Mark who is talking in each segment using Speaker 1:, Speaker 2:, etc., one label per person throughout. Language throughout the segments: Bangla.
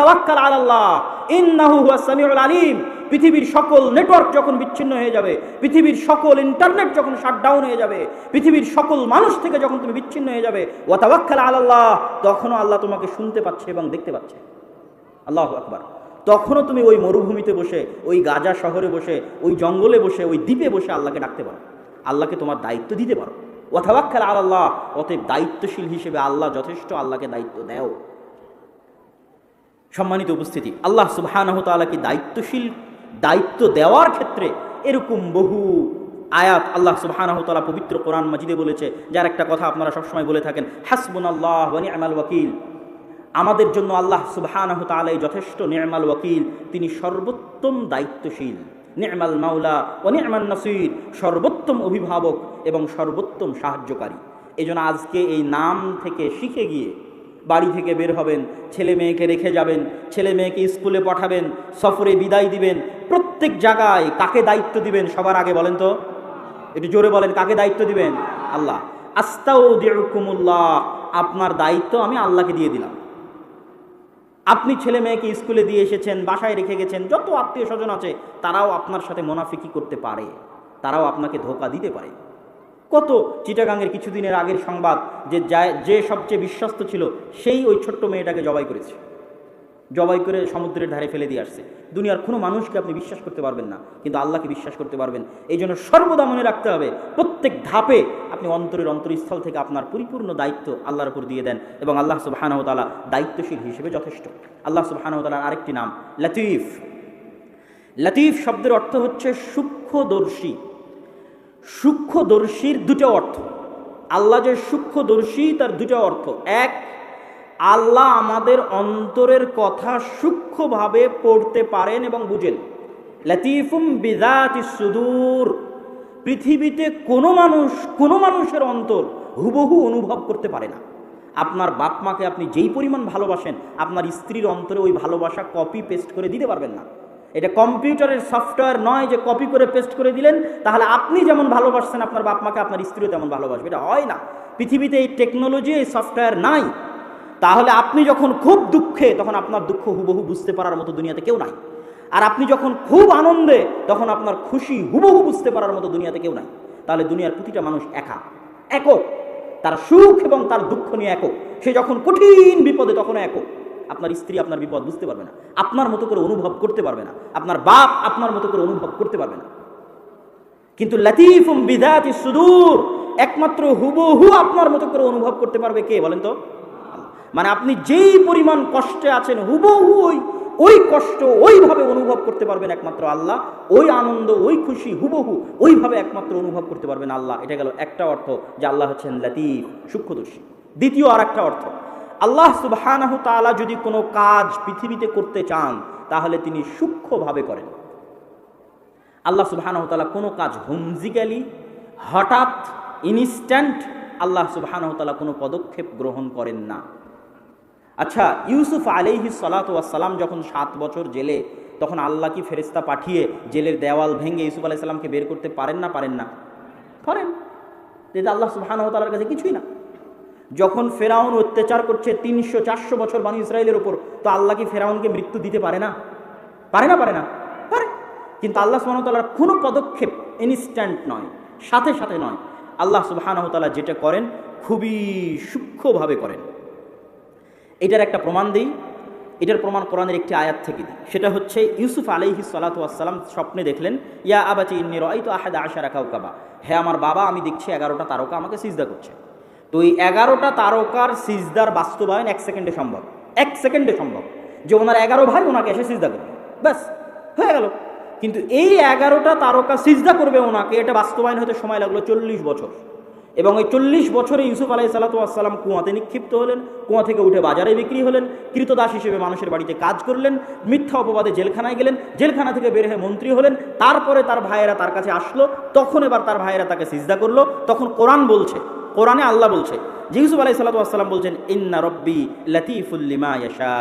Speaker 1: তাওয়াক্কাল আলাল্লাহ ইন্নাহু হুয়াস সামিউল আলিম। পৃথিবীর সকল নেটওয়ার্ক যখন বিচ্ছিন্ন হয়ে যাবে, পৃথিবীর সকল ইন্টারনেট যখন শাটডাউন হয়ে যাবে, পৃথিবীর সকল মানুষ থেকে যখন তুমি বিচ্ছিন্ন হয়ে যাবে, ওয়া তাওয়াক্কাল আলাল্লাহ, তখনও আল্লাহ তোমাকে শুনতে পাচ্ছে এবং দেখতে পাচ্ছে। আল্লাহু আকবার। তখনও তুমি ওই মরুভূমিতে বসে, ওই গাজা শহরে বসে, ওই জঙ্গলে বসে, ওই দ্বীপে বসে আল্লাহকে ডাকতে পারো, আল্লাহকে তোমার দায়িত্ব দিতে পারো। ওয়া তাওয়াক্কাল আলাল্লাহ, অতএব দায়িত্বশীল হিসেবে আল্লাহ যথেষ্ট, আল্লাহকে দায়িত্ব দাও। সম্মানিত উপস্থিতি, আল্লাহ সুবহানাহু ওয়া তাআলাকে দায়িত্ব দেওয়ার ক্ষেত্রে এরকম বহু আয়াত আল্লাহ সুবহানাহু ওয়া তাআলা পবিত্র কোরআন মাজিদে বলেছে, যার একটা কথা আপনারা সবসময় বলে থাকেন, হাসবুনাল্লাহ ওয়া নি'মাল ওয়াকিল। আমাদের জন্য আল্লাহ সুবহানাহু ওয়া তাআলাই যথেষ্ট, নি'মাল ওয়াকিল, তিনি সর্বোত্তম দায়িত্বশীল। নি'মাল মাওলা ওয়া নি'মান নাসির, সর্বোত্তম অভিভাবক এবং সর্বোত্তম সাহায্যকারী। এজন্য আজকে এই নাম থেকে শিখে গিয়ে বাড়ি থেকে বের হবেন, ছেলে মেয়েকে রেখে যাবেন, ছেলে মেয়েকে স্কুলে পাঠাবেন, সফরে বিদায় দিবেন, প্রত্যেক জায়গায় কাকে দায়িত্ব দিবেন সবার আগে বলেন তো, একটু জোরে বলেন, কাকে দায়িত্ব দিবেন? আল্লাহ। আস্তাউদিউকুমুল্লাহ, আপনার দায়িত্ব আমি আল্লাহকে দিয়ে দিলাম। আপনি ছেলে মেয়েকে স্কুলে দিয়ে এসেছেন, বাসায় রেখে গেছেন, যত আত্মীয় স্বজন আছে তারাও আপনার সাথে মুনাফিকি করতে পারে, তারাও আপনাকে ধোঁকা দিতে পারে। কত চিটাগাংয়ের কিছুদিনের আগের সংবাদ, যে সবচেয়ে বিশ্বস্ত ছিল সেই ওই ছোট্ট মেয়েটাকে জবাই করেছে, জবাই করে সমুদ্রের ধারে ফেলে দিয়ে আসছে। দুনিয়ার কোনো মানুষকে আপনি বিশ্বাস করতে পারবেন না, কিন্তু আল্লাহকে বিশ্বাস করতে পারবেন। এই জন্য সর্বদা মনে রাখতে হবে, প্রত্যেক ধাপে আপনি অন্তরস্থল থেকে আপনার পরিপূর্ণ দায়িত্ব আল্লাহর উপর দিয়ে দেন, এবং আল্লাহ সুবহানাহু ওয়া তাআলা দায়িত্বশীল হিসেবে যথেষ্ট। আল্লাহ সুবহানাহু ওয়া তাআলার আরেকটি নাম লতীফ। লতীফ শব্দের অর্থ হচ্ছে সূক্ষ্মদর্শী। সূক্ষ্মদর্শীর দুটো অর্থ, আল্লাহ যে সূক্ষ্মদর্শী তার দুটো অর্থ। এক, আল্লাহ আমাদের অন্তরের কথা সূক্ষ্মভাবে পড়তে পারেন এবং বুঝেন। লতীফুম বিযাতিস সুদূর, পৃথিবীতে কোনো মানুষের অন্তর হুবহু অনুভব করতে পারে না। আপনার বাপ মাকে আপনি যেই পরিমাণ ভালোবাসেন, আপনার স্ত্রীর অন্তরে ওই ভালোবাসা কপি পেস্ট করে দিতে পারবেন না। এটা কম্পিউটারের সফটওয়্যার নয় যে কপি করে পেস্ট করে দিলেন, তাহলে আপনি যেমন ভালোবাসছেন আপনার বাপ মাকে, আপনার স্ত্রীও তেমন ভালোবাসবে, এটা হয় না। পৃথিবীতে এই টেকনোলজি, এই সফটওয়্যার নাই। তাহলে আপনি যখন খুব দুঃখে, তখন আপনার দুঃখ হুবহু বুঝতে পারার মতো দুনিয়াতে কেউ নাই। আর আপনি যখন খুব আনন্দে, তখন আপনার খুশি হুবহু বুঝতে পারার মতো দুনিয়াতে কেউ নাই। তাহলে দুনিয়ার প্রতিটা মানুষ একক, তার সুখ এবং তার দুঃখ নিয়ে একক। সে যখন কঠিন বিপদে তখন একক। আপনার স্ত্রী আপনার বিপদ বুঝতে পারবে না, আপনার মতো করে অনুভব করতে পারবে না, আপনার বাপ আপনার মতো করে অনুভব করতে পারবে না। কিন্তু লতীফুম বিযাতিস সুদূর, একমাত্র হুবহু আপনার মতো করে অনুভব করতে পারবে কে বলেন তো? মানে আপনি যেই পরিমাণ কষ্টে আছেন, হুবহু ওই কষ্ট ওইভাবে অনুভব করতে পারবেন একমাত্র আল্লাহ। ওই আনন্দ, ওই খুশি হুবহু ওইভাবে একমাত্র অনুভব করতে পারবেন আল্লাহ। এটা গেল একটা অর্থ, যে আল্লাহ হচ্ছেন লতীফ, সূক্ষ্মদর্শী। দ্বিতীয় আর একটা অর্থ, আল্লাহ সুবহানাহু তাআলা যদি কোনো কাজ পৃথিবীতে করতে চান, তাহলে তিনি সূক্ষ্মভাবে করেন। আল্লাহ সুবহানাহু তাআলা কোনো কাজ হুমজিক্যালি, হঠাৎ, ইনস্ট্যান্ট আল্লাহ সুবহানাহু তাআলা কোনো পদক্ষেপ গ্রহণ করেন না। আচ্ছা, ইউসুফ আলাইহিস সালাতু ওয়াস সালাম যখন 7 বছর জেলে, তখন আল্লাহ কি ফেরেশতা পাঠিয়ে জেলের দেওয়াল ভেঙে ইউসুফ আলাইহিস সালামকে বের করতে পারেন না? পারেন। এটা আল্লাহ সুবহানাহু ওয়া তাআলার কাছে কিছুই না। যখন ফেরাউন অত্যাচার করছে 300-400 বছর বনি ইসরায়েলের উপর, তো আল্লাহ কি ফেরাউনকে মৃত্যু দিতে পারে না? পারে। কিন্তু আল্লাহ সুবহানাহু ওয়া তাআলার কোনো পদক্ষেপ ইনস্ট্যান্ট নয়, সাথে সাথে নয়। আল্লাহ সুবহানাহু ওয়া তাআলা যেটা করেন খুবই সূক্ষ্মভাবে করেন। এটার একটা প্রমাণ দিই, এটার প্রমাণ কোরআনের একটি আয়াত থেকে দিই। সেটা হচ্ছে ইউসুফ আলাইহিস সালাতু ওয়াস সালাম স্বপ্নে দেখলেন, ইয়া আবাতি ইন্নী রাআইতু আহাদা আশারা কাওকাবা, হে আমার বাবা, আমি দেখছি 11টা তারকা আমাকে সিজদা করছে। তো এই 11টা তারকার সিজদার বাস্তবায়ন 1 সেকেন্ডে সম্ভব। 1 সেকেন্ডে সম্ভব যে ওনার 11 ভাই ওনাকে এসে সিজদা করবে, ব্যাস হয়ে গেল। কিন্তু এই 11টা তারকা সিজদা করবে ওনাকে, এটা বাস্তবায়ন হতে সময় লাগলো 40 বছর। এবং ওই 40 বছরে ইউসুফ আলাইহিস সালাতু ওয়াস সালাম কুয়াতে নিক্ষিপ্ত হলেন, কুয়া থেকে উঠে বাজারে বিক্রি হলেন, কৃতদাস হিসেবে মানুষের বাড়িতে কাজ করলেন, মিথ্যা অপবাদে জেলখানায় গেলেন, জেলখানা থেকে বের হয়ে মন্ত্রী হলেন। তারপরে তার ভাইয়েরা তার কাছে আসলো, তখন এবার তার ভাইয়েরা তাকে সিজদা করলো। তখন কোরআনে আল্লাহ বলছে যে ইউসুফ আলাইহিস সালাতু ওয়াস সালাম বলছেন, ইন্না রব্বি লতীফুল লিমা ইয়াশা।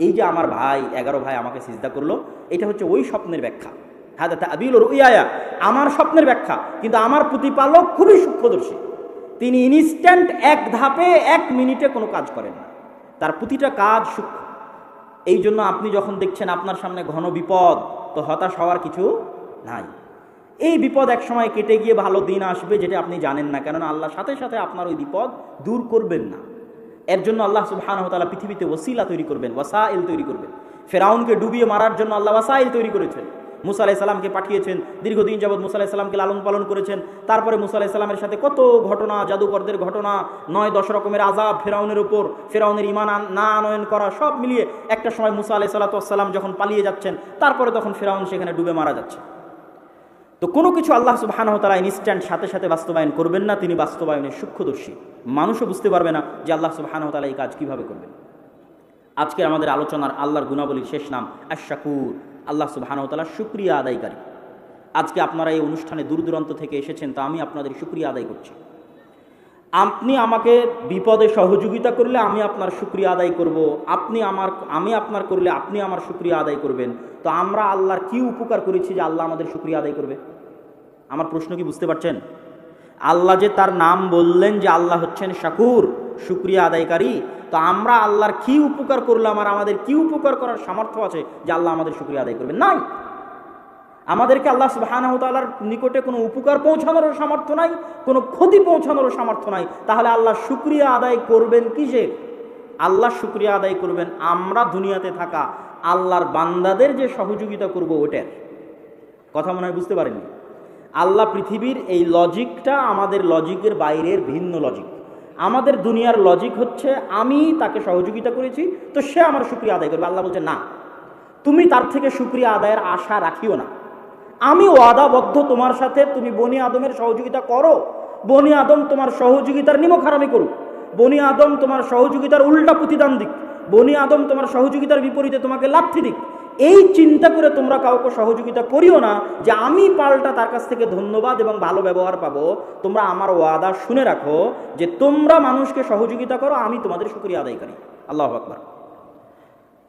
Speaker 1: এই যে আমার ভাই 11 ভাই আমাকে সিজদা করলো, এটা হচ্ছে ওই স্বপ্নের ব্যাখ্যা। হাদা তা'বিলু রুইয়া, আমার স্বপ্নের ব্যাখ্যা। কিন্তু আমার প্রতিপালক খুবই সূক্ষ্মদর্শী, তিনি ইনস্ট্যান্ট, এক ধাপে 1 মিনিটে কোনো কাজ করেন না, তার প্রতিটা কাজ সূক্ষ্ম। এই জন্য আপনি যখন দেখছেন আপনার সামনে ঘন বিপদ, তো হতাশ হওয়ার কিছু নাই। এই বিপদ এক সময় কেটে গিয়ে ভালো দিন আসবে, যেটা আপনি জানেন না, কেননা আল্লাহ সাথে সাথে আপনার ওই বিপদ দূর করবেন না। এর জন্য আল্লাহ সুবহানাহু ওয়া তাআলা পৃথিবীতে ওসিলা তৈরি করবেন, ওয়াসাইল তৈরি করবেন। ফেরাউনকে ডুবিয়ে মারার জন্য আল্লাহ ওয়াসাইল তৈরি করেছেন। মুসা আলাইহিস সালামকে পাঠিয়েছেন, দীর্ঘদিন যাবৎ মুসা আলাইহিস সালামকে লালন পালন করেছেন। তারপরে মুসা আলাইহিস সালামের সাথে কত ঘটনা, জাদুকরদের ঘটনা, 9-10 রকমের আযাব ফেরাউনের উপর, ফেরাউনের ঈমান না আনয়ন করা, সব মিলিয়ে একটা সময় মুসা আলাইহিস সালাম যখন পালিয়ে যাচ্ছেন, তারপরে তখন ফেরাউন সেখানে ডুবে মারা যাচ্ছে। তো কোনো কিছু আল্লাহ সুবহানাহু ওয়া তাআলা ইনস্ট্যান্ট সাথে সাথে বাস্তবায়ন করবেন না, তিনি বাস্তবায়নের সূক্ষ্মদর্শী। মানুষও বুঝতে পারবে না যে আল্লাহ সুবহানাহু ওয়া তাআলা এই কাজ কীভাবে করবেন। আজকের আমাদের আলোচনার আল্লাহর গুণাবলীর শেষ নাম আশ-শাকুর, আল্লাহ সুবহানাহু ওয়া তাআলার শুকরিয়া আদায়কারী। আজকে আপনারা এই অনুষ্ঠানে দূর দূরান্ত থেকে এসেছেন, তো আমি আপনাদের শুকরিয়া আদায় করছি। আপনি আমাকে বিপদে সহযোগিতা করলে আমি আপনার শুকরিয়া আদায় করব, আমি আপনার করলে আপনি আমার শুকরিয়া আদায় করবেন। তো আমরা আল্লাহর কি উপকার করেছি যে আল্লাহ আমাদের শুকরিয়া আদায় করবে? আমার প্রশ্ন কি বুঝতে পারছেন? আল্লাহ যে তার নাম বললেন যে আল্লাহ হচ্ছেন শাকুর, শুকরিয়া আদায়কারী, তো আমরা আল্লাহর কি উপকার করলাম আর আমাদের কি উপকার করার সামর্থ্য আছে যে আল্লাহ আমাদের শুকরিয়া আদায় করবেন? নাই। আমাদেরকে আল্লাহ সুবহানাহু ওয়া তাআলার নিকটে কোনো উপকার পৌঁছানোরও সামর্থ্য নাই, কোনো ক্ষতি পৌঁছানোরও সামর্থ্য নাই। তাহলে আল্লাহ শুকরিয়া আদায় করবেন কিসের? আল্লাহ শুকরিয়া আদায় করবেন আমরা দুনিয়াতে থাকা আল্লাহর বান্দাদের যে সহযোগিতা করব ওটার কথা মনে হয় বুঝতে পারেননি। আল্লাহ পৃথিবীর এই লজিকটা আমাদের লজিকের বাইরের ভিন্ন লজিক। আমাদের দুনিয়ার লজিক হচ্ছে আমি তাকে সহযোগিতা করেছি তো সে আমার শুকরিয়া আদায় করবে। আল্লাহ বলছে না, তুমি তার থেকে শুকরিয়া আদায়ের আশা রাখিও না। আমি ওয়াদাবদ্ধ তোমার সাথে, তুমি বনি আদমের সহযোগিতা করো, বনি আদম তোমার সহযোগিতার নিমখারামি করুক, বনি আদম তোমার সহযোগিতার উল্টা প্রতিদান দিক, বনি আদম তোমার সহযোগিতার বিপরীতে তোমাকে লাথি দিক। এই চিন্তা করে তোমরা কাউকে সহযোগিতা করিও না যে আমি পাল্টা তার কাছ থেকে ধন্যবাদ এবং ভালো ব্যবহার পাবো। তোমরা আমার ওয়াদা শুনে রাখো যে তোমরা মানুষকে সহযোগিতা করো, আমি তোমাদের শুকরিয়া আদায় করি। আল্লাহু আকবার।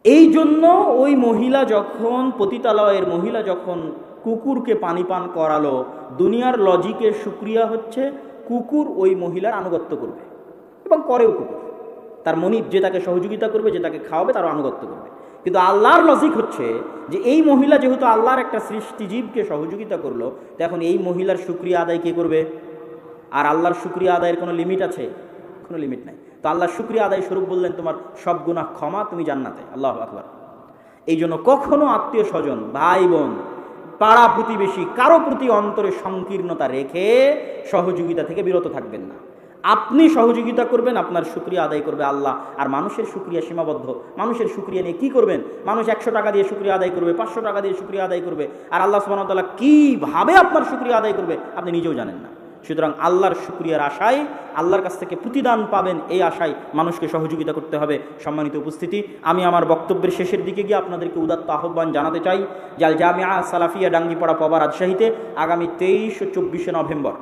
Speaker 1: এই জন্য ওই মহিলা যখন, পতিতালয়ের মহিলা যখন কুকুরকে পানি পান করালো, দুনিয়ার লজিকের শুকরিয়া হচ্ছে কুকুর ওই মহিলার আনুগত্য করবে এবং করেও। কুকুর তার মনিব যে তাকে সহযোগিতা করবে, যে তাকে খাওয়াবে, তারও আনুগত্য করবে। কিন্তু আল্লাহর লজিক হচ্ছে যে এই মহিলা যেহেতু আল্লাহর একটা সৃষ্টিজীবকে সহযোগিতা করলো, তো এখন এই মহিলার শুকরিয়া আদায় কে করবে? আর আল্লাহর শুকরিয়া আদায়ের কোনো লিমিট আছে? কোনো লিমিট নাই। তো আল্লাহর শুকরিয়া আদায় স্বরূপ বললেন তোমার সব গুনাহ ক্ষমা, তুমি জান্নাতে। আল্লাহু আকবার। এই জন্য কখনো আত্মীয় স্বজন, ভাই বোন, পাড়া প্রতিবেশী কারো প্রতি অন্তরে সংকীর্ণতা রেখে সহযোগিতা থেকে বিরত থাকবেন না। আপনি সহযোগিতা করবেন, আপনার শুকরিয়া আদায় করবে আল্লাহ। আর মানুষের শুকরিয়া সীমাবদ্ধ। মানুষের শুকরিয়া নিয়ে কি করবেন? মানুষ 100 টাকা দিয়ে শুকরিয়া আদায় করবে, 500 টাকা দিয়ে শুকরিয়া আদায় করবে, আর আল্লাহ সুবহানাহু ওয়া তাআলা কীভাবে আপনার শুকরিয়া আদায় করবে আপনি নিজেও জানেন না। সুতরাং আল্লাহর শুকরিয়ার আশায়, আল্লাহর কাছ থেকে প্রতিদান পাবেন এই আশায় মানুষকে সহযোগিতা করতে হবে। সম্মানিত উপস্থিতি, আমি আমার বক্তব্যের শেষের দিকে গিয়ে আপনাদেরকে উদাত্ত আহ্বান জানাতে চাই যে আল জামিয়া সালাফিয়া ডাঙ্গিপাড়া পবা রাজশাহীতে আগামী 23 ও 24 নভেম্বর,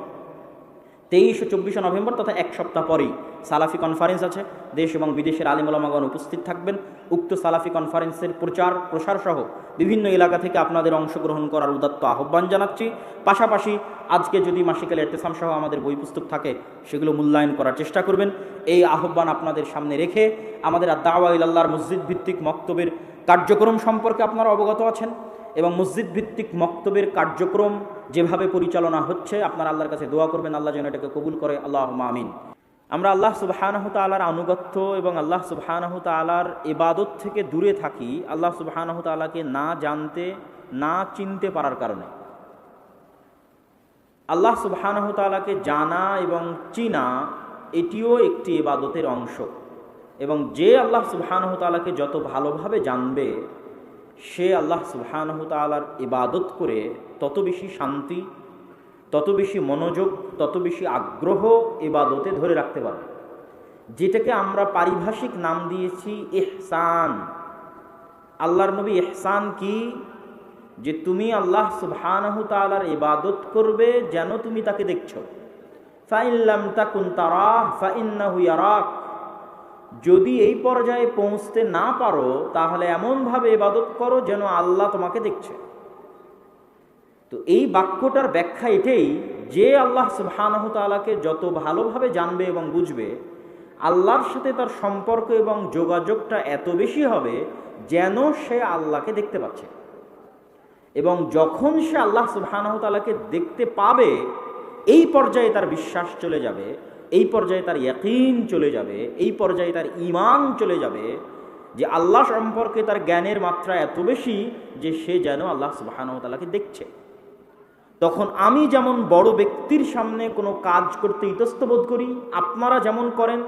Speaker 1: 23 ও 24 নভেম্বর তথা এক সপ্তাহ পরেই সালাফি কনফারেন্স আছে। দেশ এবং বিদেশের আলিম ওলামাগণ উপস্থিত থাকবেন। উক্ত সালাফি কনফারেন্সের প্রচার প্রসার সহ বিভিন্ন এলাকা থেকে আপনাদের অংশগ্রহণ করার উদাত্ত আহ্বান জানাচ্ছি। পাশাপাশি আজকে যদি মাসিকাল ইরতেসাম সহ আমাদের বই পুস্তক থাকে সেগুলো মূল্যায়ন করার চেষ্টা করবেন। এই আহ্বান আপনাদের সামনে রেখে আমাদের দাওয়া ইলাল্লাহর মসজিদ ভিত্তিক মক্তবের কার্যক্রম সম্পর্কে আপনারা অবগত আছেন এবং মসজিদ ভিত্তিক মক্তবের কার্যক্রম যেভাবে পরিচালনা হচ্ছে আপনারা আল্লাহর কাছে দোয়া করবেন আল্লাহ যেন এটাকে কবুল করে। আল্লাহুম্মা আমিন। আমরা আল্লাহ সুবহানাহু তাআলার আনুগত্য এবং আল্লাহ সুবহানাহু তাআলার ইবাদত থেকে দূরে থাকি আল্লাহ সুবহানাহু তাআলাকে না জানতে, না চিনতে পারার কারণে। আল্লাহ সুবহানাহু তাআলাকে জানা এবং চিনা এটিও একটি ইবাদতের অংশ, এবং যে আল্লাহ সুবহানাহু তাআলাকে যত ভালোভাবে জানবে সে আল্লাহ সুবহানাহু তাআলার ইবাদত করে তত বেশি শান্তি, তত বেশি মনোযোগ, তত বেশি আগ্রহ ইবাদতে ধরে রাখতে পারবে। যেটাকে আমরা পারিভাষিক নাম দিয়েছি ইহসান। আল্লাহর নবী ইহসান কি? যে তুমি আল্লাহ সুবহানাহু তাআলার ইবাদত করবে যেন তুমি তাকে দেখছো। ফাইন লাম তাকুন তারাহ ফাইন্নাহু ইয়ারাক। যদি এই পর্যায়ে পৌঁছতে না পারো তাহলে এমনভাবে ইবাদত করো যেন আল্লাহ তোমাকে দেখছে। তো এই বাক্যটার ব্যাখ্যা এটাই যে আল্লাহ সুবহানাহু তাআলাকে যত ভালোভাবে জানবে এবং বুঝবে, আল্লাহর সাথে তার সম্পর্ক এবং যোগাযোগটা এত বেশি হবে যেন সে আল্লাহকে দেখতে পাচ্ছে। এবং যখন সে আল্লাহ সুবহানাহু ওয়া তাআলাকে দেখতে পাবে, এই পর্যায়ে তার বিশ্বাস চলে যাবে, এই পর্যায়ে তার ইয়াকিন চলে যাবে, এই পর্যায়ে তার ঈমান চলে যাবে যে আল্লাহ সম্পর্কে তার জ্ঞানের মাত্রা এত বেশি যে সে যেন আল্লাহ সুবহানাহু ওয়া তাআলাকে দেখছে। তখন আমি যেমন বড় ব্যক্তির সামনে কোনো কাজ করতে ইতস্তবোধ করি, আপনারা যেমন করেন,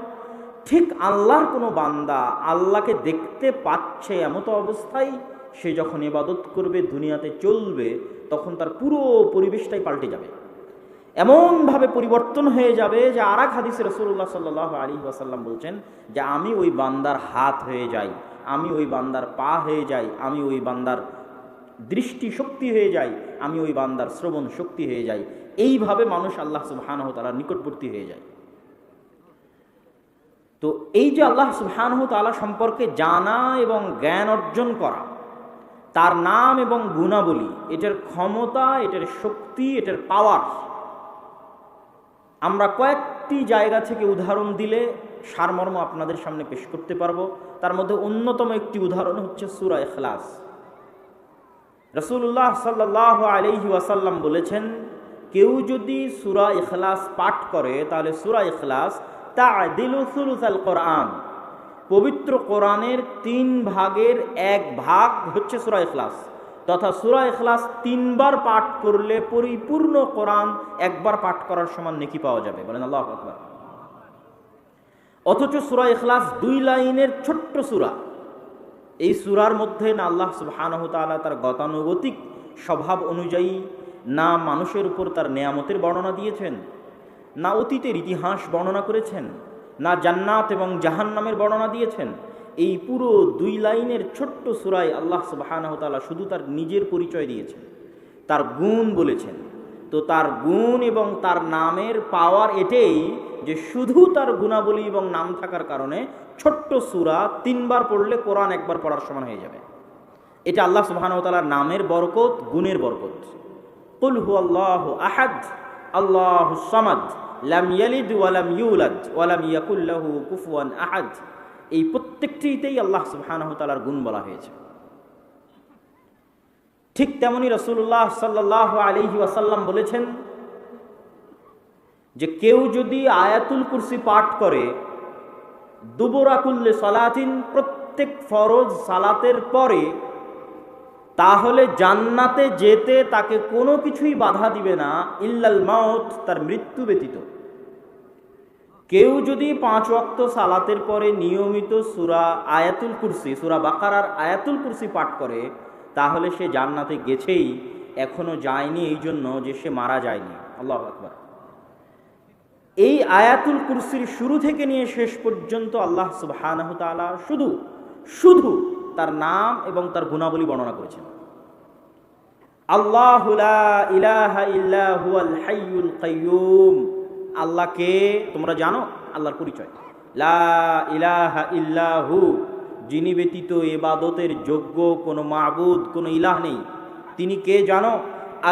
Speaker 1: ঠিক আল্লাহর কোনো বান্দা আল্লাহকে দেখতে পাচ্ছে এমত অবস্থায় সে যখন ইবাদত করবে, দুনিয়াতে চলবে, তখন তার পুরো পরিবেশটাই পাল্টে যাবে, এমনভাবে পরিবর্তন হয়ে যাবে যে আর এক হাদিসে রাসূলুল্লাহ সাল্লাল্লাহু আলাইহি ওয়াসাল্লাম বলছেন যে আমি ওই বান্দার হাত হয়ে যাই, আমি ওই বান্দার পা হয়ে যাই, আমি ওই বান্দার দৃষ্টি শক্তি হয়ে যাই, আমি ওই বান্দার শ্রবণ শক্তি হয়ে যাই। এইভাবে মানুষ আল্লাহ সুবহানাহু ওয়া তাআলার নিকটবর্তী হয়ে যায়। তো এই যে আল্লাহ সুবহানাহু ওয়া তাআলা সম্পর্কে জানা এবং জ্ঞান অর্জন করা, তার নাম এবং গুণাবলী, এটার ক্ষমতা, এটার শক্তি, এটার পাওয়ার, আমরা কয়েকটি জায়গা থেকে উদাহরণ দিলে সারমর্ম আপনাদের সামনে পেশ করতে পারবো। তার মধ্যে অন্যতম একটি উদাহরণ হচ্ছে সূরা ইখলাস। রাসূলুল্লাহ সাল্লাল্লাহু আলাইহি ওয়াসাল্লাম বলেছেন, কেউ যদি সূরা ইখলাস পাঠ করে তাহলে সূরা ইখলাস তা'দিলু সুলুসাল কোরআন, পবিত্র কোরআনের 3 ভাগের 1 ভাগ হচ্ছে সূরা ইখলাস, তথা সূরা ইখলাস 3 বার পাঠ করলে পরিপূর্ণ কোরআন একবার পাঠ করার সমান নেকি পাওয়া যাবে। বলেন আল্লাহু আকবার। অথচ সূরা ইখলাস 2 লাইনের ছোট্ট সূরা। এই সূরার মধ্যে না আল্লাহ সুবহানাহু ওয়া তাআলা তার গতানুগতিক স্বভাব অনুযায়ী না মানুষের উপর তার নেয়ামতের বর্ণনা দিয়েছেন, না অতীতের ইতিহাস বর্ণনা করেছেন, না জান্নাত এবং জাহান্নামের বর্ণনা দিয়েছেন। এই পুরো 2 লাইনের ছোট্ট সূরায় আল্লাহ সুবহানাহু ওয়া তাআলা শুধু তার নিজের পরিচয় দিয়েছেন, তার গুণ বলেছেন। তো তার গুণ এবং তার নামের পাওয়ার এটাই যে শুধু তার গুণাবলী এবং নাম থাকার কারণে ছোট্ট সূরা 3 বার পড়লে কোরআন একবার পড়ার সমান হয়ে যাবে। এটা আল্লাহ সুবহানাহু ওয়া তাআলার নামের বরকত, গুণের বরকত। কুল হুয়াল্লাহু আহাদ আল্লাহুস সামাদ লাম ইয়ালিদ ওয়া লাম ইউলাদ ওয়া লাম ইয়াকুল লাহু কুফুয়ান আহাদ, এই প্রত্যেকটিতেই আল্লাহ সুবহানাহু ওয়া তাআলার গুণ বলা হয়েছে। ঠিক তেমনি রাসূলুল্লাহ সাল্লাল্লাহু আলাইহি ওয়াসাল্লাম বলেছেন যে কেউ যদি আয়াতুল কুরসি পাঠ করে দুবুরা কুল্লি সালাতিন, প্রত্যেক ফরজ সালাতের পরে, তাহলে জান্নাতে যেতে তাকে কোনো কিছুই বাধা দিবে না ইল্লাল মাউত, তার মৃত্যু ব্যতীত। কেউ যদি 5 ওয়াক্ত সালাতের পরে নিয়মিত সূরা আয়াতুল কুরসি, সূরা বাকারার আয়াতুল কুরসি পাঠ করে, তাহলে সে জান্নাতে গেছেই, এখনো যায়নি এই জন্য যে সে মারা যায়নি। আল্লাহু আকবার। এই আয়াতুল কুরসির শুরু থেকে নিয়ে শেষ পর্যন্ত আল্লাহ সুবহানাহু ওয়া তাআলা শুধু তার নাম এবং তার গুণাবলী বর্ণনা করেছেন। আল্লাহু লা ইলাহা ইল্লা হুয়াল হাইয়ুল কাইয়্যুম। আল্লাহকে তোমরা জানো, আল্লাহর পরিচয় লা ইলাহা ইল্লা হু, যিনি ব্যতীত ইবাদতের যোগ্য কোনো মাবুদ, কোনো ইলাহ নেই, তিনি কে জানো?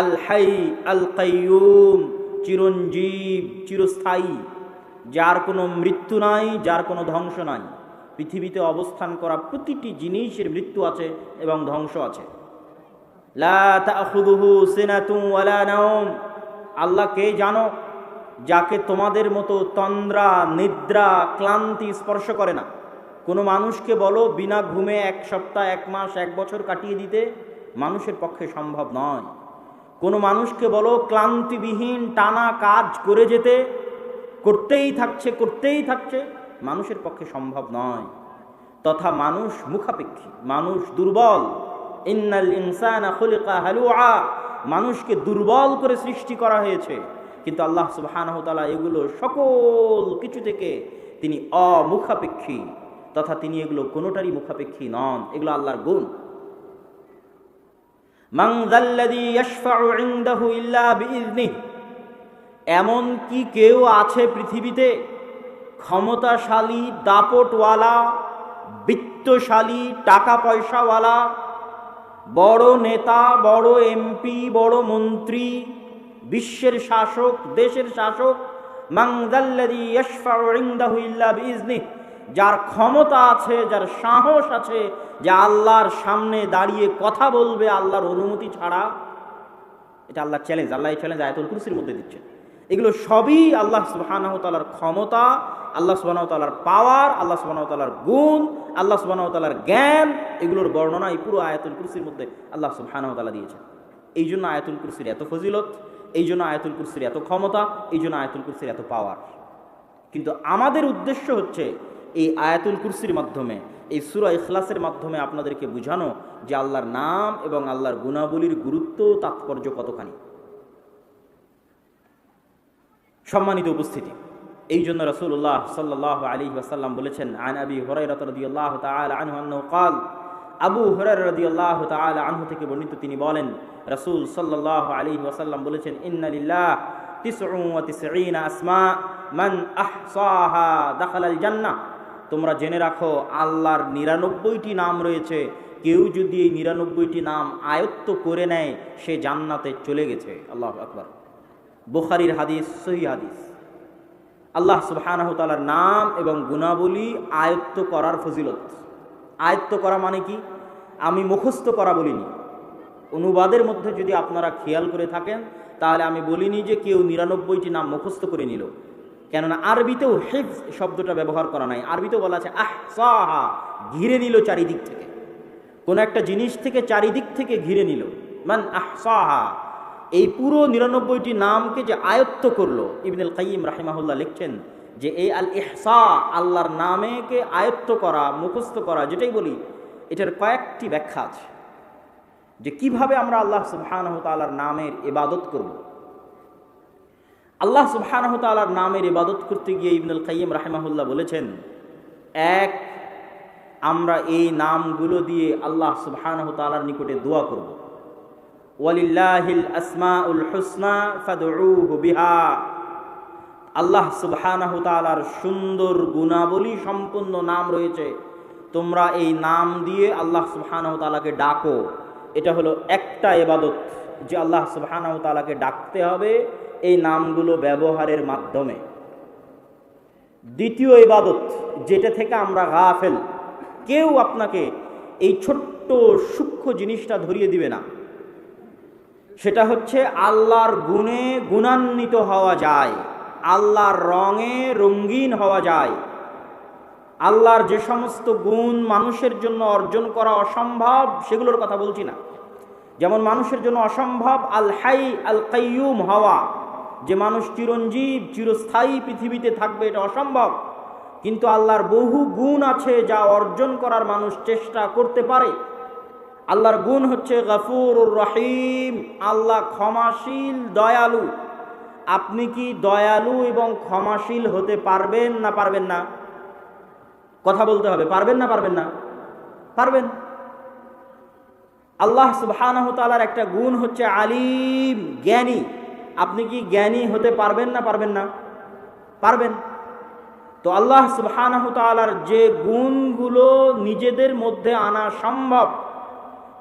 Speaker 1: আল হাই আল কাইয়্যুম, চিরঞ্জীব, চিরস্থায়ী, যার কোনো মৃত্যু নাই, যার কোনো ধ্বংস নাই। পৃথিবীতে অবস্থান করা প্রতিটি জিনিসের মৃত্যু আছে এবং ধ্বংস আছে। লা তাখুযুহু সিনাতুন ওয়ালা নাওম। আল্লাহ কে জানো? যাকে তোমাদের মতো তন্দ্রা, নিদ্রা, ক্লান্তি স্পর্শ করে না। কোনো মানুষকে বলো বিনা ঘুমে 1 সপ্তাহ, 1 মাস, 1 বছর কাটিয়ে দিতে, মানুষের পক্ষে সম্ভব নয়। কোনো মানুষকে বলো ক্লান্তিবিহীন টানা কাজ করে যেতে, করতেই থাকছে, মানুষের পক্ষে সম্ভব নয়। তথা মানুষ মুখাপেক্ষী, মানুষ দুর্বল। ইন্নাল ইনসানা খুলিকা হালুআ, মানুষকে দুর্বল করে সৃষ্টি করা হয়েছে। কিন্তু আল্লাহ সুবহানাহু ওয়া তাআলা এগুলো সকল কিছু থেকে তিনি অমুখাপেক্ষী, তথা তিনি এগুলো কোনোটারই মুখাপেক্ষী নন। এগুলো আল্লাহর গুণ। মান যাল্লাযী ইয়াশফাউ ইনদাহু ইল্লা বিইযনিহি, এমন কি কেউ আছে পৃথিবীতে ক্ষমতাশালী, দাপটওয়ালা, বিত্তশালী, টাকা পয়সাওয়ালা, বড় নেতা, বড় এমপি, বড় মন্ত্রী, বিশ্বের শাসক, দেশের শাসক, মান যাল্লাযী ইয়াশফাউ ইনদাহু ইল্লা বিইযনিহি, যার ক্ষমতা আছে, যার সাহস আছে, যে আল্লাহর সামনে দাঁড়িয়ে কথা বলবে আল্লাহর অনুমতি ছাড়া, এটা আল্লাহর চ্যালেঞ্জ। আল্লাহ এই চ্যালেঞ্জ আয়াতুল কুরসির মধ্যে দিচ্ছেন। এগুলো সবই আল্লাহ সুবহানাহু ওয়া তাআলার ক্ষমতা, আল্লাহ সুবহানাহু ওয়া তাআলার পাওয়ার, আল্লাহ সুবহানাহু ওয়া তাআলার গুণ, আল্লাহ সুবহানাহু ওয়া তাআলার জ্ঞান, এগুলোর বর্ণনা এই পুরো আয়াতুল কুরসির মধ্যে আল্লাহ সুবহানাহু ওয়া তাআলা দিয়েছেন। এই জন্য আয়াতুল কুরসির এত ফজিলত, এই জন্য আয়াতুল কুরসির এত ক্ষমতা, এই জন্য আয়াতুল কুরসির এত পাওয়ার। কিন্তু আমাদের উদ্দেশ্য হচ্ছে এই আয়াতুল কুরসির মাধ্যমে, এই সূরা ইখলাসের মাধ্যমে আপনাদেরকে বোঝানো যে আল্লাহর নাম এবং আল্লাহর গুণাবলীর গুরুত্ব, তাৎপর্য কতখানি। সম্মানিত উপস্থিতি, এই জন্য রাসূলুল্লাহ সাল্লাল্লাহু আলাইহি ওয়াসাল্লাম বলেছেন, আন আবি হুরায়রা রাদিয়াল্লাহু তাআলা আনহু আন্নাহু ক্বাল, আবু হুরায়রা রাদিয়াল্লাহু তাআলা আনহু থেকে বর্ণিত, তিনি বলেন, রাসূল সাল্লাল্লাহু আলাইহি ওয়াসাল্লাম বলেছেন, ইন্না লিল্লাহ 99 আসমা মান আহসাহা দাখালাল জান্নাহ। তোমরা জেনে রাখো, আল্লাহর 99টি নাম রয়েছে, কেউ যদি এই 99টি নাম আয়ত্ত করে নেয় সে জান্নাতে চলে গেছে। আল্লাহু আকবার। বুখারীর হাদিস, সহিহ হাদিস। আল্লাহ সুবহানাহু ওয়া তাআলার নাম এবং গুণাবলী আয়ত্ত করার ফজিলত। আয়ত্ত করা মানে কি? আমি মুখস্থ করা বলিনি। অনুবাদের মধ্যে যদি আপনারা খেয়াল করে থাকেন তাহলে আমি বলিনি যে কেউ 99টি নাম মুখস্থ করে নিল, কেননা আরবিতেও হিফজ শব্দটা ব্যবহার করা নাই। আরবিতেও বলা আছে আহসাহা, ঘিরে নিল চারিদিক থেকে, কোন একটা জিনিস থেকে চারিদিক থেকে ঘিরে নিল। মান আহসাহা, এই পুরো 99টি নামকে যে আয়ত্ত করলো, ইবনুল কাইয়িম রাহিমাহুল্লাহ লিখছেন যে এই আল ইহসা, আল্লাহর নামেকে আয়ত্ত করা, মুখস্থ করা, যেটাই বলি, এটার কয়েকটি ব্যাখ্যা আছে যে কিভাবে আমরা আল্লাহ সুবহানাহু ওয়া তাআলার নামের ইবাদত করব। আল্লাহ সুবহানাহু ওয়া তাআলার নামের ইবাদত করতে গিয়ে ইবনুল কাইয়িম রাহিমাহুল্লাহ বলেছেন, এক, আমরা এই নামগুলো দিয়ে আল্লাহ সুবহানাহু ওয়া তাআলার নিকটে দোয়া করব। ওয়ালিল্লাহিল আসমাউল হুসনা ফাদউহু বিহা, আল্লাহ সুবহানাহু ওয়া তাআলার সুন্দর গুণাবলী সম্পন্ন নাম রয়েছে, তোমরা এই নাম দিয়ে আল্লাহ সুবহানাহু ওয়া তাআলাকে ডাকো। এটা হলো একটা ইবাদত, যে আল্লাহ সুবহানাহু ওয়া তাআলাকে ডাকতে হবে এই নামগুলো ব্যবহারের মাধ্যমে। দ্বিতীয় ইবাদত, যেটা থেকে আমরা গাফেল, কেউ আপনাকে এই ছোট্ট সূক্ষ্ম জিনিসটা ধরিয়ে দিবে না, সেটা হচ্ছে আল্লাহর গুণে গুণান্বিত হওয়া যায়, আল্লাহর রঙে রঙিন হওয়া যায়। আল্লাহর যে সমস্ত গুণ মানুষের জন্য অর্জন করা অসম্ভব, সেগুলোর কথা বলছি না। যেমন মানুষের জন্য অসম্ভব আল হাই আল কাইয়ুম হওয়া, যে মানুষ চিরঞ্জীব চিরস্থায়ী পৃথিবীতে থাকবে, এটা অসম্ভব। কিন্তু আল্লাহর বহু গুণ আছে যা অর্জন করার মানুষ চেষ্টা করতে পারে। আল্লাহর গুণ হচ্ছে গফুরুর রহিম, আল্লাহ ক্ষমাশীল, দয়ালু। আপনি কি দয়ালু এবং ক্ষমাশীল হতে পারবেন না পারবেন না? কথা বলতে হবে, পারবেন না পারবেন না? পারবেন। আল্লাহ সুবহানাহু ওয়া তাআলার একটা গুণ হচ্ছে আলিম, জ্ঞানী। আপনি কি জ্ঞানী হতে পারবেন না পারবেন না? পারবেন। তো আল্লাহ সুবহানাহু ওয়া তাআলার যে গুণগুলো নিজেদের মধ্যে আনা সম্ভব,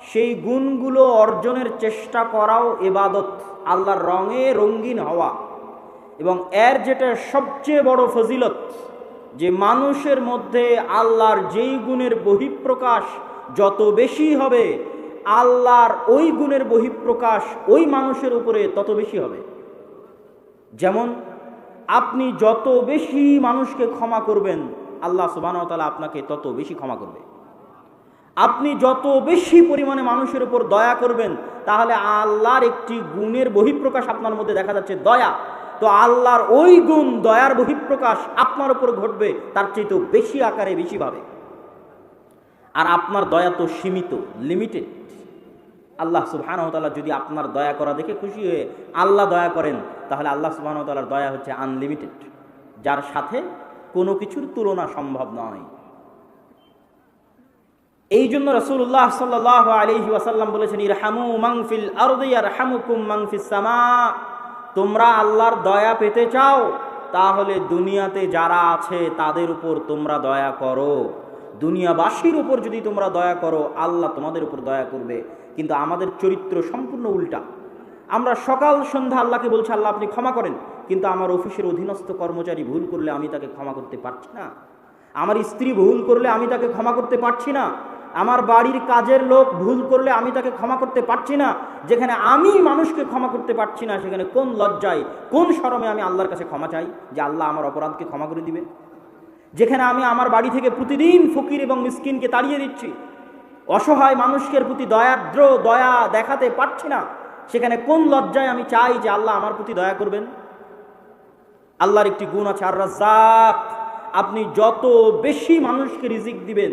Speaker 1: সেই গুণগুলো অর্জনের চেষ্টা করাও ইবাদত, আল্লাহর রঙে রঙিন হওয়া। এবং এর যেটা সবচেয়ে বড় ফজিলত, যে মানুষের মধ্যে আল্লাহর যেই গুণের বহিঃপ্রকাশ যত বেশি হবে, আল্লাহর ওই গুণের বহিঃপ্রকাশ ওই মানুষের উপরে তত বেশি হবে। যেমন আপনি যত বেশি মানুষকে ক্ষমা করবেন, আল্লাহ সুবহানাহু ওয়া তাআলা আপনাকে তত বেশি ক্ষমা করবে। আপনি যত বেশি পরিমাণে মানুষের উপর দয়া করবেন, তাহলে আল্লাহর একটি গুণের বহিঃপ্রকাশ আপনার মধ্যে দেখা যাচ্ছে, দয়া। তো আল্লাহর ওই গুণ, দয়ার বহিঃপ্রকাশ আপনার উপর ঘটবে তার চেয়েও বেশি আকারে, বেশিভাবে। আর আপনার দয়া তো সীমিত, লিমিটেড। আল্লাহ সুবহানাহু ওয়া তাআলা যদি আপনার দয়া করা দেখে খুশি হয়ে আল্লাহ দয়া করেন, তাহলে আল্লাহ সুবহানাহু ওয়া তাআলার দয়া হচ্ছে আনলিমিটেড, যার সাথে কোনো কিছুর তুলনা সম্ভব নয়। এই জন্য রাসূলুল্লাহ সাল্লাল্লাহু আলাইহি ওয়াসাল্লাম বলেছেন, ইরহামু মান ফিল আরদি ইয়ারহামুকুম মান ফিস সামা। তোমরা আল্লাহর দয়া পেতে চাও, তাহলে দুনিয়াতে যারা আছে তাদের উপর তোমরা দয়া করো। দুনিয়াবাসীর উপর যদি তোমরা দয়া করো, আল্লাহ তোমাদের উপর দয়া করবে। কিন্তু আমাদের চরিত্র সম্পূর্ণ উল্টা। আমরা সকাল সন্ধ্যা আল্লাহকে বলছি, আল্লাহ আপনি ক্ষমা করেন, কিন্তু আমার অফিসের অধীনস্থ কর্মচারী ভুল করলে আমি তাকে ক্ষমা করতে পারছি না। আমার স্ত্রী ভুল করলে আমি তাকে ক্ষমা করতে পারছি না, আমার বাড়ির কাজের লোক ভুল করলে আমি তাকে ক্ষমা করতে পারছি না, যেখানে আমি মানুষকে ক্ষমা করতে পারছি না সেখানে কোন লজ্জায় কোন শরমে আমি আল্লাহর কাছে ক্ষমা চাই যে আল্লাহ আমার অপরাধকে ক্ষমা করে দিবে? যেখানে আমি আমার বাড়ি থেকে প্রতিদিন ফকির এবং মিসকিনকে তাড়িয়ে দিচ্ছি, অসহায় মানুষের প্রতি দয়া দেখাতে পারছি না, সেখানে কোন লজ্জায় আমি চাই যে আল্লাহ আমার প্রতি দয়া করবেন? আল্লাহর একটি গুণ আছে আর রাজ্জাক, আপনি যত বেশি মানুষকে রিজিক দিবেন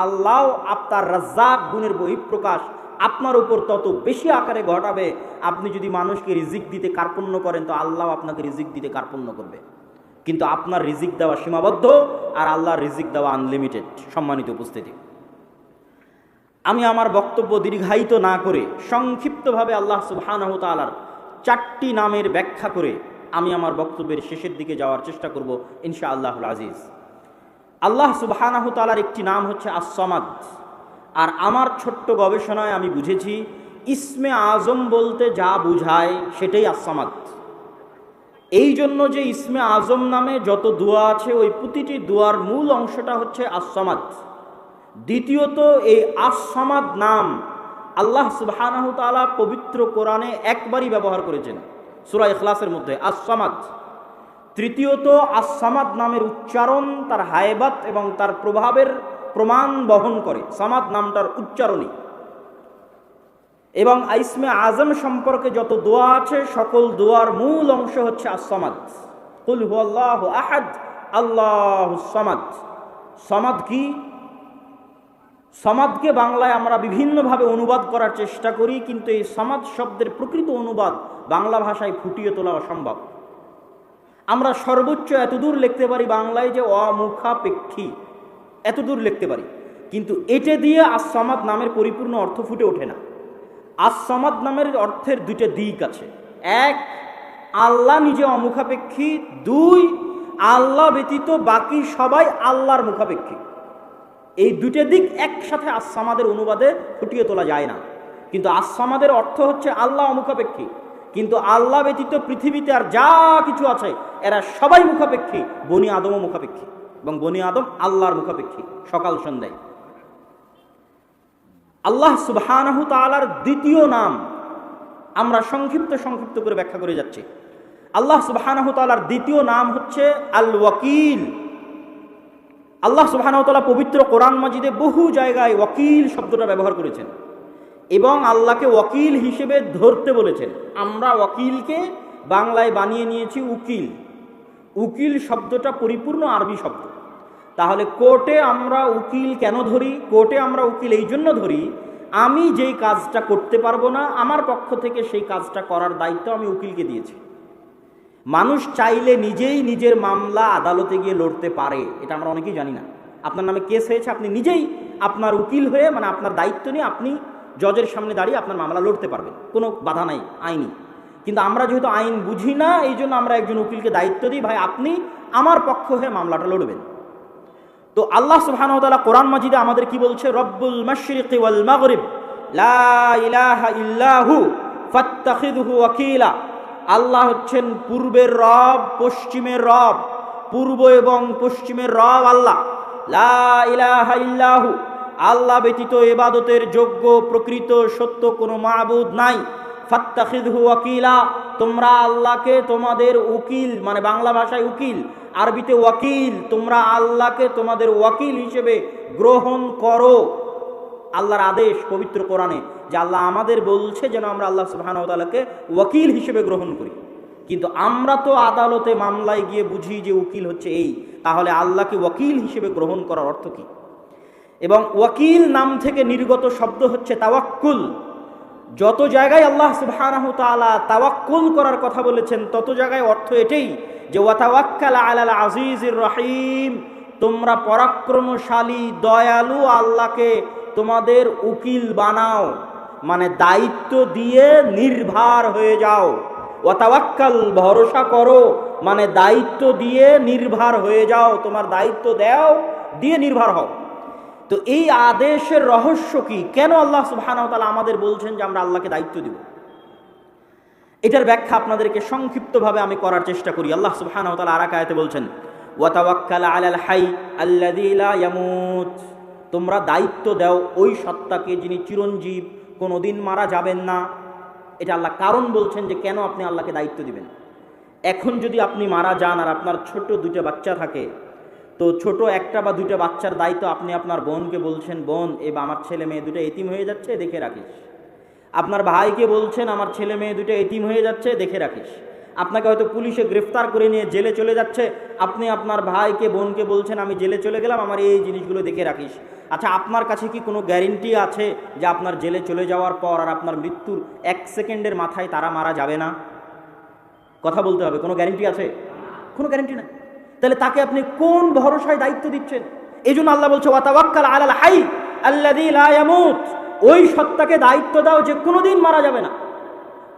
Speaker 1: আল্লাহ আপনার রাজ্জাক গুণের বহিঃপ্রকাশ আপনার উপর তত বেশি আকারে ঘটাবে। আপনি যদি মানুষকে রিজিক দিতে কার্পণ্য করেন তো আল্লাহ আপনাকে রিজিক দিতে কার্পণ্য করবে, কিন্তু আপনার রিজিক দেওয়া সীমাবদ্ধ আর আল্লাহর রিজিক দেওয়া আনলিমিটেড। সম্মানিত উপস্থিতি, আমি আমার বক্তব্য দীর্ঘায়িত না করে সংক্ষিপ্তভাবে আল্লাহ সুবহানাহু ওয়া তাআলার 4টি নামের ব্যাখ্যা করে আমি আমার বক্তব্যের শেষের দিকে যাওয়ার চেষ্টা করব ইনশাআল্লাহুল আজিজ। আল্লাহ সুবহানাহু ওয়া তাআলার একটি নাম হচ্ছে আস-সামাদ, আর আমার ছোট্ট গবেষণায় আমি বুঝেছি ইসমে আজম বলতে যা বুঝায় সেটাই আস-সামাদ। এই জন্য যে ইসমে আজম নামে যত দোয়া আছে ওই প্রতিটি দোয়ার মূল অংশটা হচ্ছে আস-সামাদ। দ্বিতীয়ত এই আস-সামাদ নাম আল্লাহ সুবহানাহু ওয়া তাআলা পবিত্র কোরআনে একবারই ব্যবহার করেছেন, সূরা ইখলাসের মধ্যে আস-সামাদ। তৃতীয়ত আস-সামাদ নামের উচ্চারণ তার হায়বাত এবং তার প্রভাবের প্রমাণ বহন করে সামাদ নামটার উচ্চারণই। এবং ইসমে আজম সম্পর্কে যত দোয়া আছে সকল দোয়ার মূল অংশ হচ্ছে আস-সামাদ। কুল হুয়াল্লাহু আহাদ আল্লাহুস সামাদ। সামাদ কি? সামাদকে বাংলায় আমরা বিভিন্নভাবে অনুবাদ করার চেষ্টা করি, কিন্তু এই সামাদ শব্দের প্রকৃত অনুবাদ বাংলা ভাষায় ফুটিয়ে তোলা অসম্ভব। আমরা সর্বোচ্চ এতদূর লিখতে পারি বাংলায় যে অমুখাপেক্ষী, এতদূর লিখতে পারি, কিন্তু এটা দিয়ে আস-সামাদ নামের পরিপূর্ণ অর্থ ফুটে ওঠে না। আস-সামাদ নামের অর্থের দুইটা দিক আছে। এক, আল্লাহ নিজে অমুখাপেক্ষী। দুই, আল্লাহ ব্যতীত বাকি সবাই আল্লাহর মুখাপেক্ষী। এই দুটো দিক একসাথে আস-সামাদের অনুবাদে ফুটিয়ে তোলা যায় না। কিন্তু আস-সামাদের অর্থ হচ্ছে আল্লাহ অমুখাপেক্ষী, কিন্তু আল্লাহ ব্যতীত পৃথিবীতে আর যা কিছু আছে এরা সবাই মুখাপেক্ষী, বনি আদমও মুখাপেক্ষী, এবং বনি আদম আল্লাহর মুখাপেক্ষী সকাল সন্ধ্যায়। আল্লাহ সুবহানাহু তাআলার দ্বিতীয় নাম আমরা সংক্ষিপ্ত করে ব্যাখ্যা করে যাচ্ছি। আল্লাহ সুবহানাহু তাআলার দ্বিতীয় নাম হচ্ছে আল ওয়াকিল। আল্লাহ সুবহানাহু ওয়া তাআলা পবিত্র কোরআন মাজিদে বহু জায়গায় ওয়াকিল শব্দটা ব্যবহার করেছেন এবং আল্লাহকে ওয়াকিল হিসেবে ধরতে বলেছেন। আমরা ওয়াকিলকে বাংলায় বানিয়ে নিয়েছি উকিল। উকিল শব্দটা পরিপূর্ণ আরবি শব্দ। তাহলে কোর্টে আমরা উকিল কেন ধরি? কোর্টে আমরা উকিল এই জন্য ধরি, আমি যেই কাজটা করতে পারবো না আমার পক্ষ থেকে সেই কাজটা করার দায়িত্ব আমি উকিলকে দিয়েছি। মানুষ চাইলে নিজেই নিজের মামলা আদালতে গিয়ে লড়তে পারে, এটা আমরা অনেকেই জানি না। আপনার নামে কেস হয়েছে, আপনি নিজেই আপনার উকিল হয়ে মানে আপনার দায়িত্ব নিয়ে আপনি জজের সামনে দাঁড়িয়ে আপনার মামলা লড়তে পারবেন, কোনো বাধা নাই আইনি। কিন্তু আমরা যেহেতু আইন বুঝি না এই জন্য আমরা একজন উকিলকে দায়িত্ব দিই, ভাই আপনি আমার পক্ষ হয়ে মামলাটা লড়বেন। তো আল্লাহ সুবহানাহু ওয়া তাআলা কোরআন মাজিদে আমাদের কি বলছে? রব্বুল মাশরিকি ওয়াল মাগরিব লা ইলাহা ইল্লাহু ফাত্তাখিযহু ওয়াকিলা। আল্লাহ হচ্ছেন পূর্বের রব, পশ্চিমের রব। পূর্ব এবং পশ্চিমের রব আল্লাহ। লা ইলাহা ইল্লাহু, আল্লাহ ব্যতীত ইবাদতের যোগ্য প্রকৃত সত্য কোনো মাবুদ নাই। ফাত্তাখিযহু ওয়াকিলা, তোমরা আল্লাহকে তোমাদের উকিল, মানে বাংলা ভাষায় উকিল, আরবিতে ওয়াকিল, তোমরা আল্লাহকে তোমাদের ওয়াকিল হিসেবে গ্রহণ করো। আল্লাহর আদেশ পবিত্র কোরআনে যে আল্লাহ আমাদের বলছে যেন আমরা আল্লাহ সুবহানাহু ওয়া তাআলাকে ওয়াকিল হিসেবে গ্রহণ করি। কিন্তু আমরা তো আদালতে মামলায় গিয়ে বুঝি যে উকিল হচ্ছে এই, তাহলে আল্লাহকে ওয়াকিল হিসেবে গ্রহণ করার অর্থ কী? এবং ওয়াকিল নাম থেকে নির্গত শব্দ হচ্ছে তাওয়াক্কুল। যত জায়গায় আল্লাহ সুবহানাহু ওয়া তাআলা তাওয়াক্কুল করার কথা বলেছেন তত জায়গায় অর্থ এটাই যে ওয়াতাওয়াক্কাল আলাল আজিজির রহিম, তোমরা পরাক্রমশালী দয়ালু আল্লাহকে তোমাদের উকিল বানাও, মানে দায়িত্ব দিয়ে নির্ভর হয়ে যাও। ওয়াতাওয়াক্কাল, ভরসা করো, মানে দায়িত্ব দিয়ে নির্ভর হয়ে যাও, তোমার দায়িত্ব দাও, দিয়ে নির্ভর হও। তো এই আদেশের রহস্য কি? কেন আল্লাহ সুবহানাহু ওয়া তাআলা আমাদের বলছেন যে আমরা আল্লাহকে দায়িত্ব দিব? এটার ব্যাখ্যা আপনাদেরকে সংক্ষিপ্তভাবে আমি করার চেষ্টা করি। আল্লাহ সুবহানাহু ওয়া তাআলা আরেক আয়াতে বলছেন ওয়া তাওয়াক্কাল আলাল হাই আল্লাযী লা ইয়ামুত, তোমরা দায়িত্ব দাও ওই সত্তাকে যিনি চিরঞ্জীব, কোনোদিন মারা যাবেন না। এটা আল্লাহ কারণ বলছেন যে কেন আপনি আল্লাহকে দায়িত্ব দিবেন। এখন যদি আপনি মারা যান আর আপনার ছোট দুইটা বাচ্চা থাকে, তো ছোট একটা বা দুইটা বাচ্চার দায়িত্ব আপনি আপনার বোনকে বলছেন, বোন এবার আমার ছেলে মেয়ে দুটো এতিম হয়ে যাচ্ছে, দেখে রাখিস। আপনার ভাইকে বলছেন, আমার ছেলে মেয়ে দুটো এতিম হয়ে যাচ্ছে, দেখে রাখিস। আপনাকে হয়তো পুলিশে গ্রেফতার করে নিয়ে জেলে চলে যাচ্ছে, আপনি আপনার ভাইকে বোনকে বলছেন, আমি জেলে চলে গেলাম, আমার এই জিনিসগুলো দেখে রাখিস। আচ্ছা, আপনার কাছে কি কোনো গ্যারেন্টি আছে যে আপনার জেলে চলে যাওয়ার পর আর আপনার মৃত্যুর 1 সেকেন্ডের মাথায় তারা মারা যাবে না? কথা বলতে হবে, কোনো গ্যারেন্টি আছে? কোনো গ্যারেন্টি নাই। তাহলে তাকে আপনি কোন ভরসায় দায়িত্ব দিচ্ছেন? এই জন্য আল্লাহ বলছে ওয়া তাওয়াক্কাল আলাল হাই আল্লাযী লা ইয়ামুত, ওই সত্তাকে দায়িত্ব দাও যে কোনোদিন মারা যাবে না।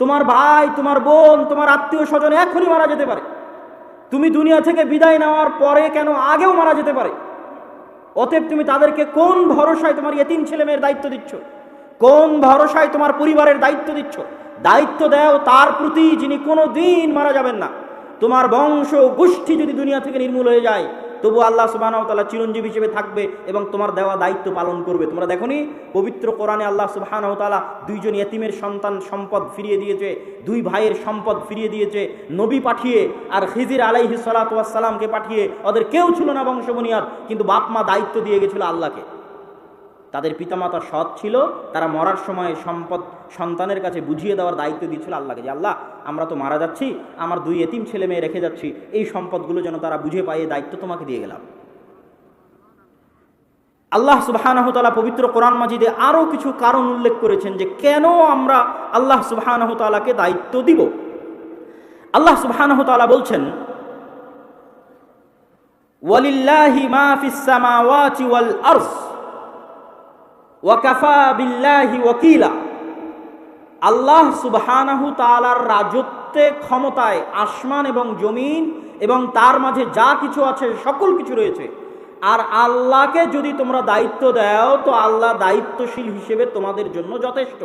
Speaker 1: তোমার ভাই, তোমার বোন, তোমার আত্মীয় স্বজন এখনই মারা যেতে পারে। তুমি দুনিয়া থেকে বিদায় নেওয়ার পরে কেন, আগেও মারা যেতে পারে। অতএব তুমি তাদেরকে কোন ভরসায় তোমার ইয়েতিম ছেলে মেয়ের দায়িত্ব দিচ্ছ? কোন ভরসায় তোমার পরিবারের দায়িত্ব দিচ্ছ? দায়িত্ব দাও তার প্রতি যিনি কোনো দিন মারা যাবেন না। তোমার বংশ গোষ্ঠী যদি দুনিয়া থেকে নির্মূল হয়ে যায়, তবু আল্লাহ সুবহানাহু ওয়া তাআলা চিরঞ্জীব হিসেবে থাকবে এবং তোমার দেওয়া দায়িত্ব পালন করবে। তোমরা দেখোনি পবিত্র কোরআনে আল্লাহ সুবহানাহু ওয়া তাআলা 2 জন ইয়েতিমের সন্তান সম্পদ ফিরিয়ে দিয়েছে, 2 ভাইয়ের সম্পদ ফিরিয়ে দিয়েছে নবী পাঠিয়ে, আর খিজির আলাইহিস সালাতু ওয়াস সালামকে পাঠিয়ে। ওদের কেউ ছিল না বংশবুনিয়াদ, কিন্তু বাপ মা দায়িত্ব দিয়ে গেছিল আল্লাহকে। তাদের পিতামাতা সৎ ছিল, তারা মরার সময় সম্পদ সন্তানের কাছে বুঝিয়ে দেওয়ার দায়িত্ব দিয়েছিল আল্লাহকে, যে আল্লাহ আমরা তো মারা যাচ্ছি, আমার 2 এতিম ছেলে মেয়ে রেখে যাচ্ছি, এই সম্পদগুলো যেন তারা বুঝে পায়, এই দায়িত্ব তোমাকে দিয়ে গেলাম। আল্লাহ সুবহানাহু ওয়া তাআলা পবিত্র কোরআন মাজিদে আরও কিছু কারণ উল্লেখ করেছেন যে কেন আমরা আল্লাহ সুবহানাহু ওয়া তাআলাকে দায়িত্ব দিব। আল্লাহ সুবহানাহু ওয়া তাআলা বলছেন, ওয়ালিল্লাহি মা ফিস সামাওয়াতি ওয়াল আরদ ওয়াকাফা বিল্লাহি ওয়াকিলা। আল্লাহ সুবহানাহু তাআলার রাজত্বে, ক্ষমতায় আসমান এবং জমিন এবং তার মাঝে যা কিছু আছে সকল কিছু রয়েছে। আর আল্লাহকে যদি তোমরা দায়িত্ব দাও, তো আল্লাহ দায়িত্বশীল হিসেবে তোমাদের জন্য যথেষ্ট।